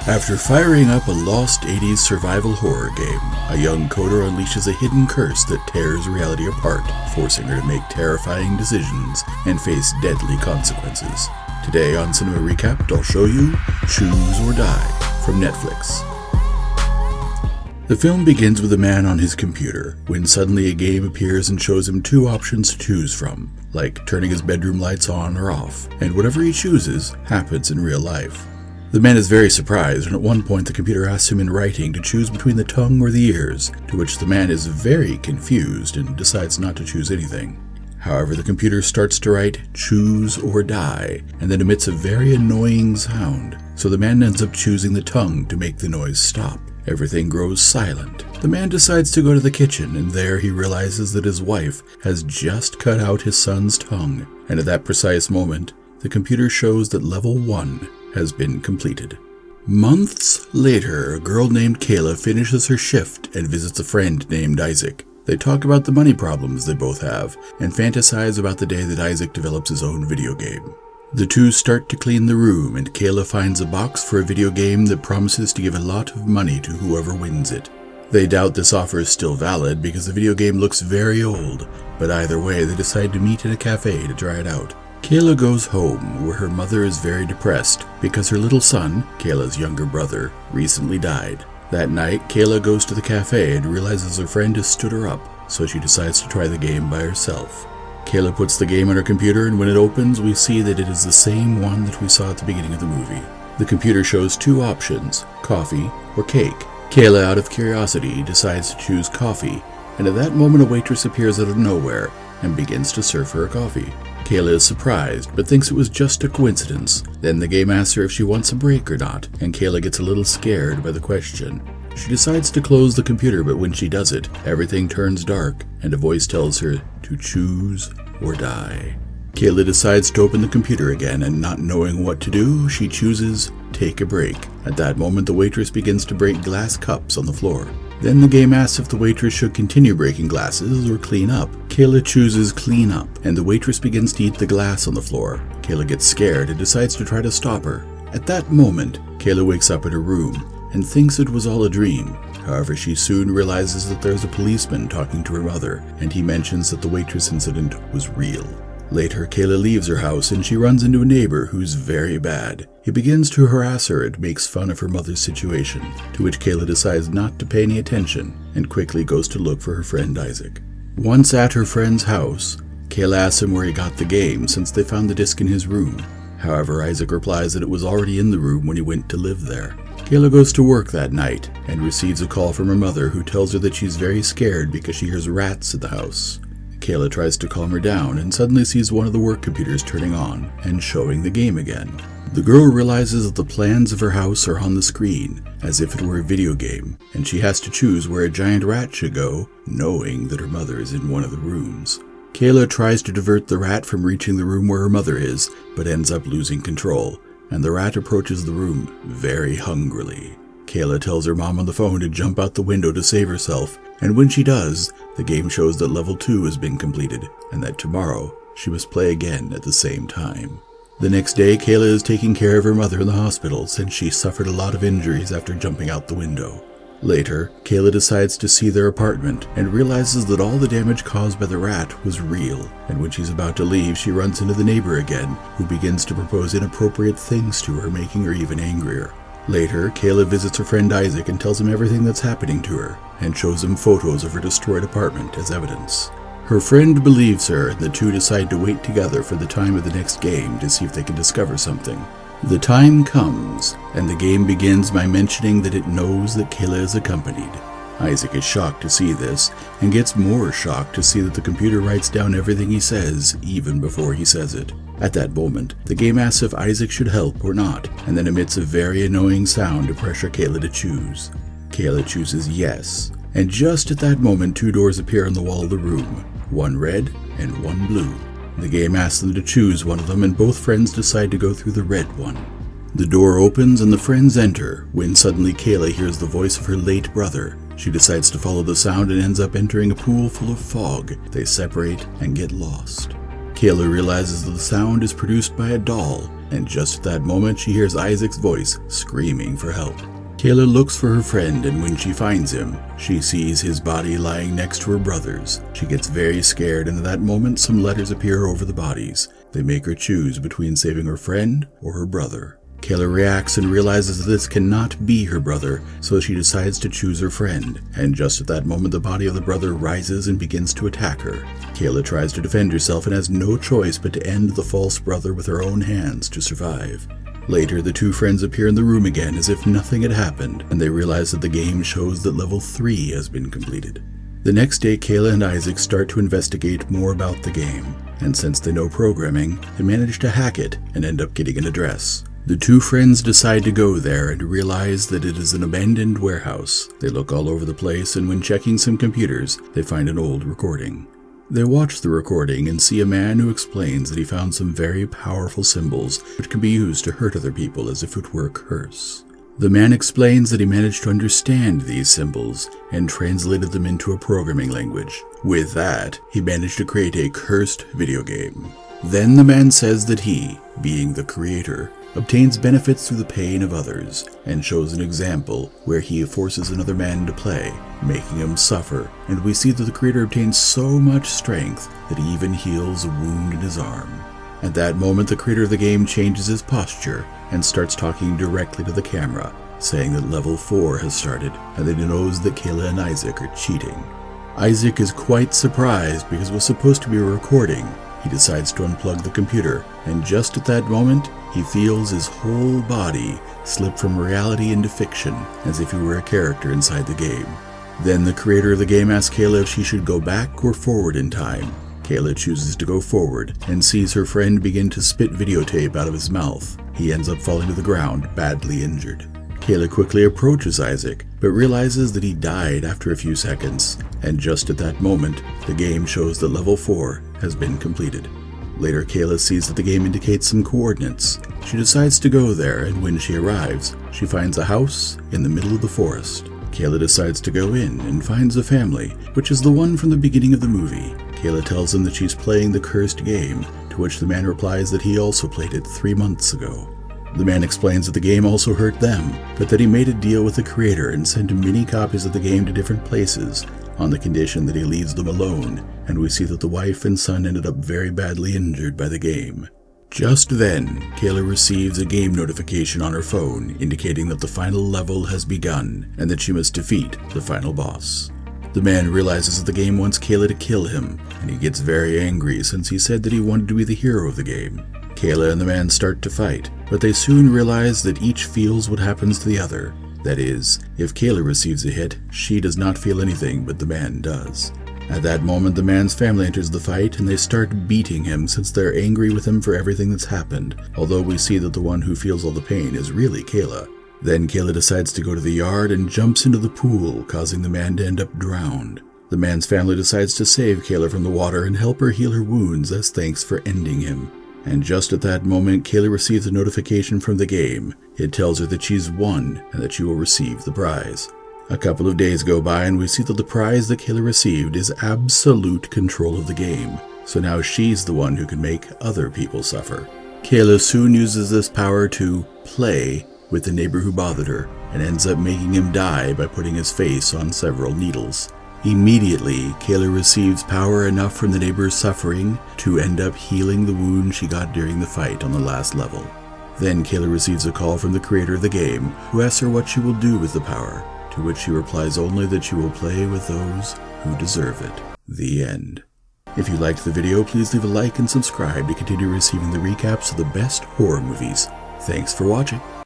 After firing up a lost 80s survival horror game, a young coder unleashes a hidden curse that tears reality apart, forcing her to make terrifying decisions and face deadly consequences. Today on Cinema Recapped, I'll show you Choose or Die from Netflix. The film begins with a man on his computer, when suddenly a game appears and shows him two options to choose from, like turning his bedroom lights on or off, and whatever he chooses happens in real life. The man is very surprised, and at one point the computer asks him in writing to choose between the tongue or the ears, to which the man is very confused and decides not to choose anything. However, the computer starts to write "choose or die," and then emits a very annoying sound, so the man ends up choosing the tongue to make the noise stop. Everything grows silent. The man decides to go to the kitchen, and there he realizes that his wife has just cut out his son's tongue, and at that precise moment, the computer shows that level 1 has been completed. Months later, a girl named Kayla finishes her shift and visits a friend named Isaac. They talk about the money problems they both have, and fantasize about the day that Isaac develops his own video game. The two start to clean the room, and Kayla finds a box for a video game that promises to give a lot of money to whoever wins it. They doubt this offer is still valid because the video game looks very old, but either way they decide to meet in a cafe to try it out. Kayla goes home, where her mother is very depressed because her little son, Kayla's younger brother, recently died. That night, Kayla goes to the cafe and realizes her friend has stood her up, so she decides to try the game by herself. Kayla puts the game on her computer, and when it opens, we see that it is the same one that we saw at the beginning of the movie. The computer shows two options, coffee or cake. Kayla, out of curiosity, decides to choose coffee, and at that moment a waitress appears out of nowhere and begins to serve her a coffee. Kayla is surprised, but thinks it was just a coincidence. Then the game asks her if she wants a break or not, and Kayla gets a little scared by the question. She decides to close the computer, but when she does it, everything turns dark, and a voice tells her to choose or die. Kayla decides to open the computer again, and not knowing what to do, she chooses take a break. At that moment, the waitress begins to break glass cups on the floor. Then the game asks if the waitress should continue breaking glasses or clean up. Kayla chooses clean up, and the waitress begins to eat the glass on the floor. Kayla gets scared and decides to try to stop her. At that moment, Kayla wakes up in her room and thinks it was all a dream. However, she soon realizes that there's a policeman talking to her mother, and he mentions that the waitress incident was real. Later, Kayla leaves her house and she runs into a neighbor who's very bad. He begins to harass her and makes fun of her mother's situation, to which Kayla decides not to pay any attention and quickly goes to look for her friend Isaac. Once at her friend's house, Kayla asks him where he got the game since they found the disc in his room. However, Isaac replies that it was already in the room when he went to live there. Kayla goes to work that night and receives a call from her mother, who tells her that she's very scared because she hears rats at the house. Kayla tries to calm her down and suddenly sees one of the work computers turning on and showing the game again. The girl realizes that the plans of her house are on the screen, as if it were a video game, and she has to choose where a giant rat should go, knowing that her mother is in one of the rooms. Kayla tries to divert the rat from reaching the room where her mother is, but ends up losing control, and the rat approaches the room very hungrily. Kayla tells her mom on the phone to jump out the window to save herself, and when she does, the game shows that level 2 has been completed, and that tomorrow she must play again at the same time. The next day, Kayla is taking care of her mother in the hospital since she suffered a lot of injuries after jumping out the window. Later, Kayla decides to see their apartment and realizes that all the damage caused by the rat was real, and when she's about to leave, she runs into the neighbor again, who begins to propose inappropriate things to her, making her even angrier. Later, Kayla visits her friend Isaac and tells him everything that's happening to her, and shows him photos of her destroyed apartment as evidence. Her friend believes her, and the two decide to wait together for the time of the next game to see if they can discover something. The time comes, and the game begins by mentioning that it knows that Kayla is accompanied. Isaac is shocked to see this, and gets more shocked to see that the computer writes down everything he says, even before he says it. At that moment, the game asks if Isaac should help or not, and then emits a very annoying sound to pressure Kayla to choose. Kayla chooses yes, and just at that moment, two doors appear on the wall of the room, one red and one blue. The game asks them to choose one of them, and both friends decide to go through the red one. The door opens and the friends enter, when suddenly Kayla hears the voice of her late brother. She decides to follow the sound and ends up entering a pool full of fog. They separate and get lost. Kayla realizes that the sound is produced by a doll, and just at that moment she hears Isaac's voice screaming for help. Kayla looks for her friend, and when she finds him, she sees his body lying next to her brother's. She gets very scared, and at that moment some letters appear over the bodies. They make her choose between saving her friend or her brother. Kayla reacts and realizes that this cannot be her brother, so she decides to choose her friend, and just at that moment the body of the brother rises and begins to attack her. Kayla tries to defend herself and has no choice but to end the false brother with her own hands to survive. Later, the two friends appear in the room again as if nothing had happened, and they realize that the game shows that level 3 has been completed. The next day, Kayla and Isaac start to investigate more about the game, and since they know programming, they manage to hack it and end up getting an address. The two friends decide to go there and realize that it is an abandoned warehouse. They look all over the place, and when checking some computers, they find an old recording. They watch the recording and see a man who explains that he found some very powerful symbols which can be used to hurt other people as if it were a curse. The man explains that he managed to understand these symbols and translated them into a programming language. With that, he managed to create a cursed video game. Then the man says that he, being the creator, obtains benefits through the pain of others, and shows an example where he forces another man to play, making him suffer, and we see that the creator obtains so much strength that he even heals a wound in his arm. At that moment, the creator of the game changes his posture and starts talking directly to the camera, saying that level 4 has started, and that he knows that Kayla and Isaac are cheating. Isaac is quite surprised because it was supposed to be a recording. He decides to unplug the computer, and just at that moment, he feels his whole body slip from reality into fiction, as if he were a character inside the game. Then the creator of the game asks Kayla if she should go back or forward in time. Kayla chooses to go forward, and sees her friend begin to spit videotape out of his mouth. He ends up falling to the ground, badly injured. Kayla quickly approaches Isaac, but realizes that he died after a few seconds, and just at that moment, the game shows that level 4 has been completed. Later, Kayla sees that the game indicates some coordinates. She decides to go there, and when she arrives, she finds a house in the middle of the forest. Kayla decides to go in and finds a family, which is the one from the beginning of the movie. Kayla tells him that she's playing the cursed game, to which the man replies that he also played it 3 months ago. The man explains that the game also hurt them, but that he made a deal with the creator and sent many copies of the game to different places, on the condition that he leaves them alone, and we see that the wife and son ended up very badly injured by the game. Just then, Kayla receives a game notification on her phone indicating that the final level has begun and that she must defeat the final boss. The man realizes that the game wants Kayla to kill him, and he gets very angry since he said that he wanted to be the hero of the game. Kayla and the man start to fight, but they soon realize that each feels what happens to the other. That is, if Kayla receives a hit, she does not feel anything, but the man does. At that moment, the man's family enters the fight, and they start beating him since they're angry with him for everything that's happened, although we see that the one who feels all the pain is really Kayla. Then Kayla decides to go to the yard and jumps into the pool, causing the man to end up drowned. The man's family decides to save Kayla from the water and help her heal her wounds as thanks for ending him. And just at that moment, Kayla receives a notification from the game. It tells her that she's won and that she will receive the prize. A couple of days go by and we see that the prize that Kayla received is absolute control of the game. So now she's the one who can make other people suffer. Kayla soon uses this power to play with the neighbor who bothered her and ends up making him die by putting his face on several needles. Immediately, Kayla receives power enough from the neighbor's suffering to end up healing the wound she got during the fight on the last level. Then Kayla receives a call from the creator of the game, who asks her what she will do with the power, to which she replies only that she will play with those who deserve it. The end. If you liked the video, please leave a like and subscribe to continue receiving the recaps of the best horror movies. Thanks for watching.